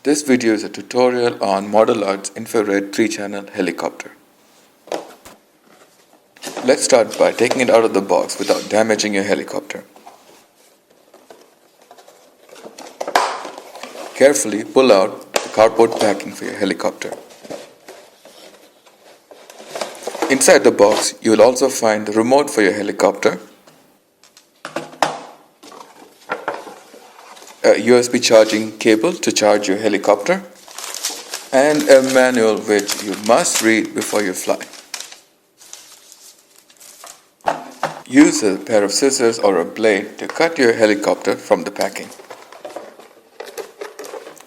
This video is a tutorial on ModelArt's Infrared 3-channel helicopter. Let's start by taking it out of the box without damaging your helicopter. Carefully pull out the cardboard packing for your helicopter. Inside the box, you will also find the remote for your helicopter, a USB charging cable to charge your helicopter, and a manual which you must read before you fly. Use a pair of scissors or a blade to cut your helicopter from the packing.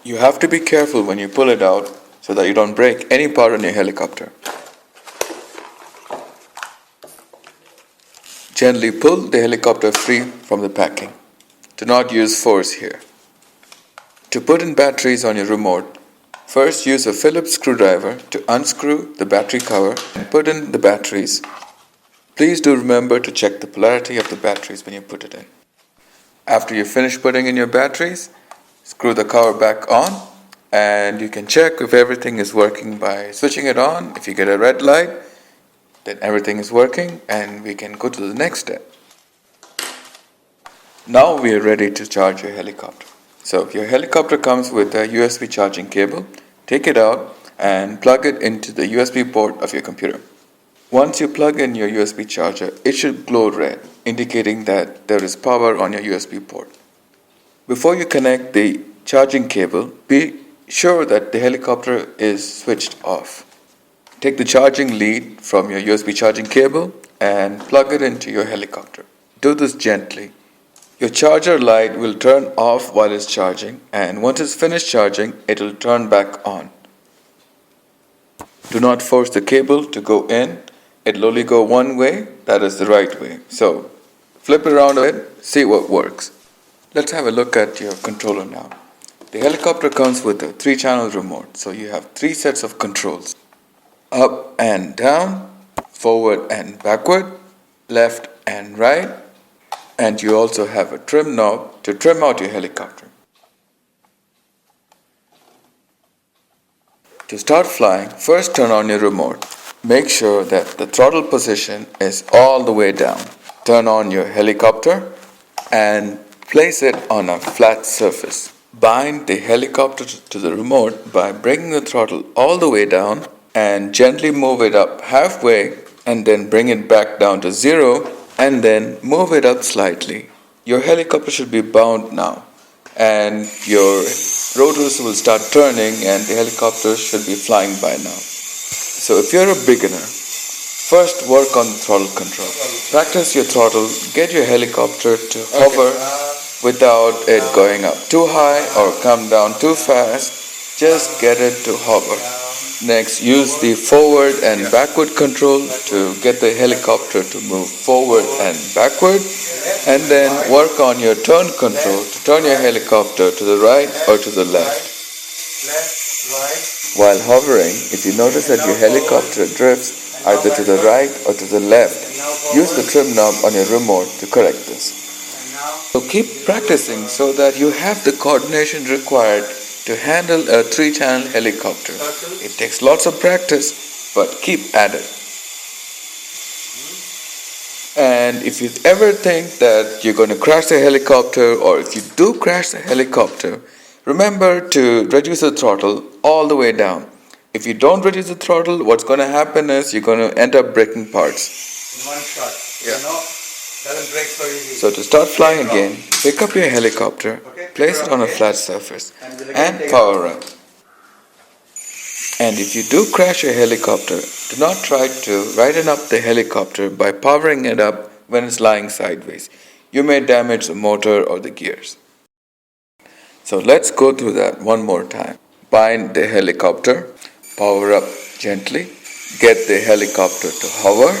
You have to be careful when you pull it out so that you don't break any part on your helicopter. Gently pull the helicopter free from the packing. Do not use force here. To put in batteries on your remote, first use a Phillips screwdriver to unscrew the battery cover and put in the batteries. Please do remember to check the polarity of the batteries when you put it in. After you finish putting in your batteries, screw the cover back on, and you can check if everything is working by switching it on. If you get a red light, then everything is working and we can go to the next step. Now we are ready to charge your helicopter. So your helicopter comes with a USB charging cable. Take it out and plug it into the USB port of your computer. Once you plug in your USB charger, it should glow red, indicating that there is power on your USB port. Before you connect the charging cable, be sure that the helicopter is switched off. Take the charging lead from your USB charging cable and plug it into your helicopter. Do this gently. Your charger light will turn off while it's charging, and once it's finished charging, it will turn back on. Do not force the cable to go in. It will only go one way, that is the right way. So flip it around a bit, see what works. Let's have a look at your controller now. The helicopter comes with a 3-channel remote, so you have 3 sets of controls. Up and down, forward and backward, left and right, and you also have a trim knob to trim out your helicopter. To start flying, first turn on your remote. Make sure that the throttle position is all the way down. Turn on your helicopter and place it on a flat surface. Bind the helicopter to the remote by bringing the throttle all the way down and gently move it up halfway, and then bring it back down to 0 and then move it up slightly. Your helicopter should be bound now, and your rotors will start turning and the helicopter should be flying by now. So if you're a beginner, first work on the throttle control. Practice your throttle, get your helicopter to hover without it going up too high or come down too fast. Just get it to hover. Next, use the forward and backward control to get the helicopter to move forward and backward, and then work on your turn control to turn your helicopter to the right or to the left. While hovering, if you notice that your helicopter drifts either to the right or to the left, use the trim knob on your remote to correct this. So keep practicing so that you have the coordination required to handle a 3-channel helicopter. It takes lots of practice, but keep at it. And if you ever think that you're going to crash the helicopter, or if you do crash the helicopter, remember to reduce the throttle all the way down. If you don't reduce the throttle, what's going to happen is you're going to end up breaking parts. In one shot. Yeah. Doesn't break so easy. So to start flying again, pick up your helicopter, place it on a flat surface, and power up. And if you do crash your helicopter, do not try to righten up the helicopter by powering it up when it's lying sideways. You may damage the motor or the gears. So let's go through that one more time. Bind the helicopter, power up gently, get the helicopter to hover.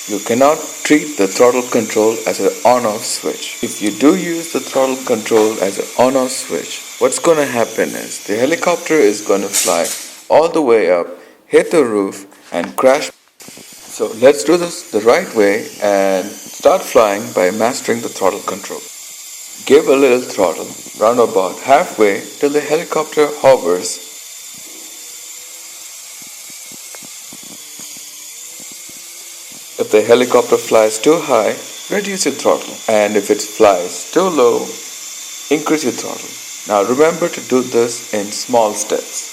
You cannot treat the throttle control as an on-off switch. If you do use the throttle control as an on-off switch, what's going to happen is the helicopter is going to fly all the way up, hit the roof, and crash. So let's do this the right way and start flying by mastering the throttle control. Give a little throttle, round about halfway till the helicopter hovers. If the helicopter flies too high, reduce your throttle, and if it flies too low, increase your throttle. Now remember to do this in small steps.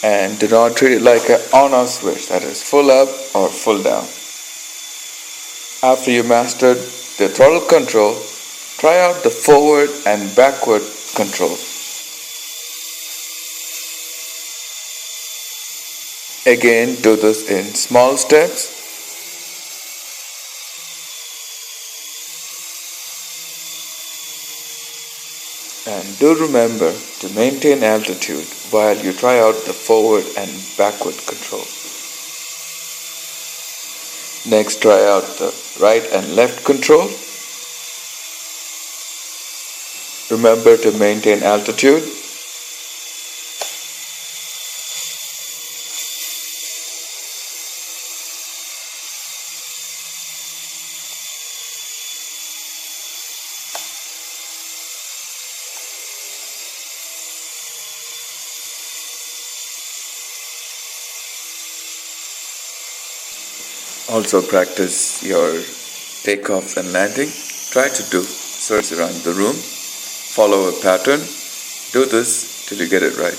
And do not treat it like an on-off switch, that is full up or full down. After you mastered the throttle control, try out the forward and backward control. Again, do this in small steps. And do remember to maintain altitude while you try out the forward and backward control. Next, try out the right and left control. Remember to maintain altitude. Also practice your takeoff and landing. Try to do search around the room. Follow a pattern. Do this till you get it right.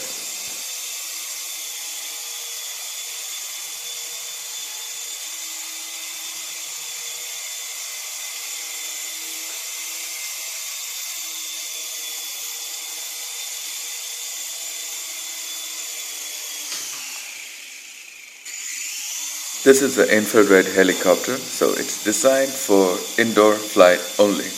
This is the infrared helicopter, so it's designed for indoor flight only.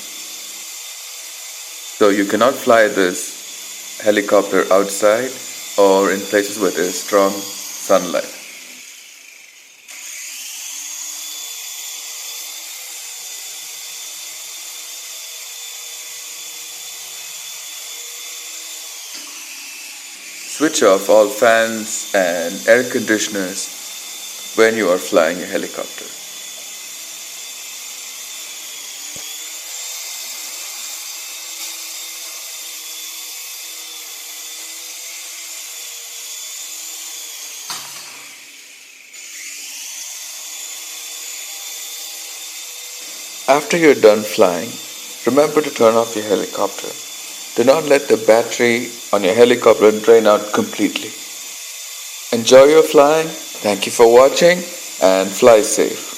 So you cannot fly this helicopter outside or in places where there is strong sunlight. Switch off all fans and air conditioners when you are flying a helicopter. After you're done flying, remember to turn off your helicopter. Do not let the battery on your helicopter drain out completely. Enjoy your flying. Thank you for watching and fly safe.